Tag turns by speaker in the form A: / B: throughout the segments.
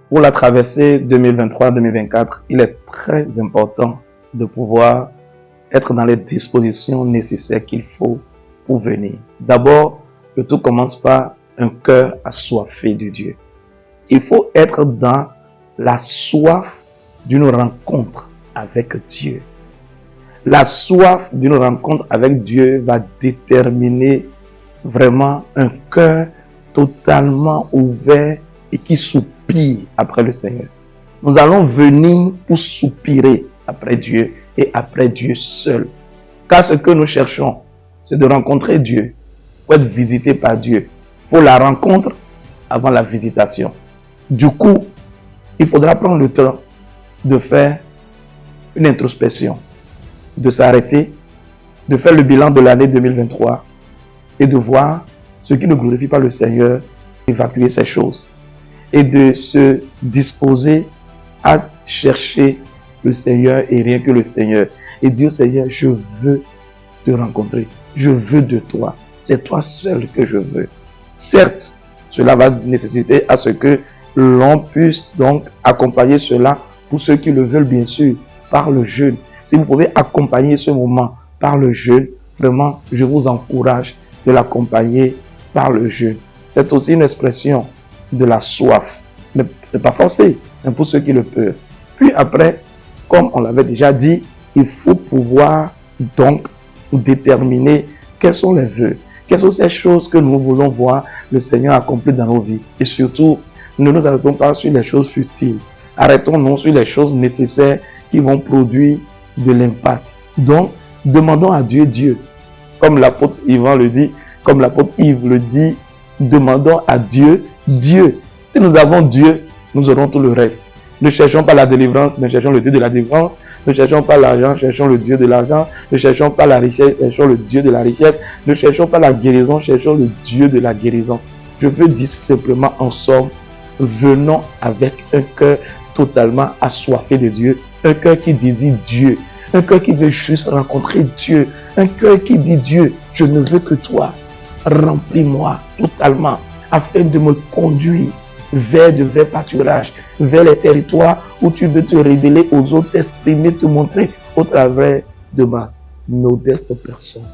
A: Pour la traversée 2023-2024, il est très important de pouvoir être dans les dispositions nécessaires qu'il faut pour venir. D'abord, le tout commence par un cœur assoiffé de Dieu. Il faut être dans la soif d'une rencontre avec Dieu. La soif d'une rencontre avec Dieu va déterminer vraiment un cœur totalement ouvert et qui soupire après le Seigneur. Nous allons venir pour soupirer après Dieu et après Dieu seul. Car ce que nous cherchons, c'est de rencontrer Dieu, pour être visité par Dieu. Il faut la rencontre avant la visitation. Du coup, il faudra prendre le temps de faire une introspection, de s'arrêter, de faire le bilan de l'année 2023 et de voir ce qui ne glorifie pas le Seigneur, évacuer ces choses et de se disposer à chercher le Seigneur et rien que le Seigneur. Et dire, Seigneur, je veux te rencontrer, je veux de toi, c'est toi seul que je veux. Certes, cela va nécessiter à ce que l'on puisse donc accompagner cela pour ceux qui le veulent bien sûr par le jeûne. Si vous pouvez accompagner ce moment par le jeûne, vraiment, je vous encourage de l'accompagner par le jeûne. C'est aussi une expression de la soif. Mais ce n'est pas forcé, mais pour ceux qui le peuvent. Puis après, comme on l'avait déjà dit, il faut pouvoir donc déterminer quels sont les vœux, quelles sont ces choses que nous voulons voir le Seigneur accomplir dans nos vies. Et surtout, ne nous arrêtons pas sur les choses futiles. Arrêtons-nous sur les choses nécessaires qui vont produire de l'impact. Donc, demandons à Dieu, comme l'apôtre Yvan le dit, comme l'apôtre Yves le dit, demandons à Dieu. Si nous avons Dieu, nous aurons tout le reste. Ne cherchons pas la délivrance, mais cherchons le Dieu de la délivrance. Ne cherchons pas l'argent, cherchons le Dieu de l'argent. Ne cherchons pas la richesse, cherchons le Dieu de la richesse. Ne cherchons pas la guérison, cherchons le Dieu de la guérison. Je veux dire simplement en somme, venons avec un cœur totalement assoiffé de Dieu, un cœur qui désire Dieu, un cœur qui veut juste rencontrer Dieu, un cœur qui dit Dieu, je ne veux que toi, remplis-moi totalement afin de me conduire vers de vrais pâturages, vers les territoires où tu veux te révéler aux autres, t'exprimer, te montrer au travers de ma modeste personne.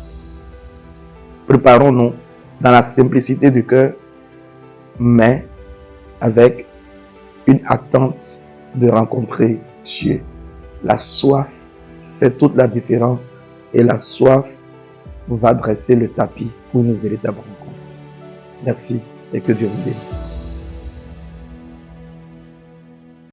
A: Préparons-nous dans la simplicité du cœur, mais avec une attente de rencontrer Dieu. La soif fait toute la différence et la soif va dresser le tapis pour une véritable rencontre. Merci et que Dieu vous bénisse.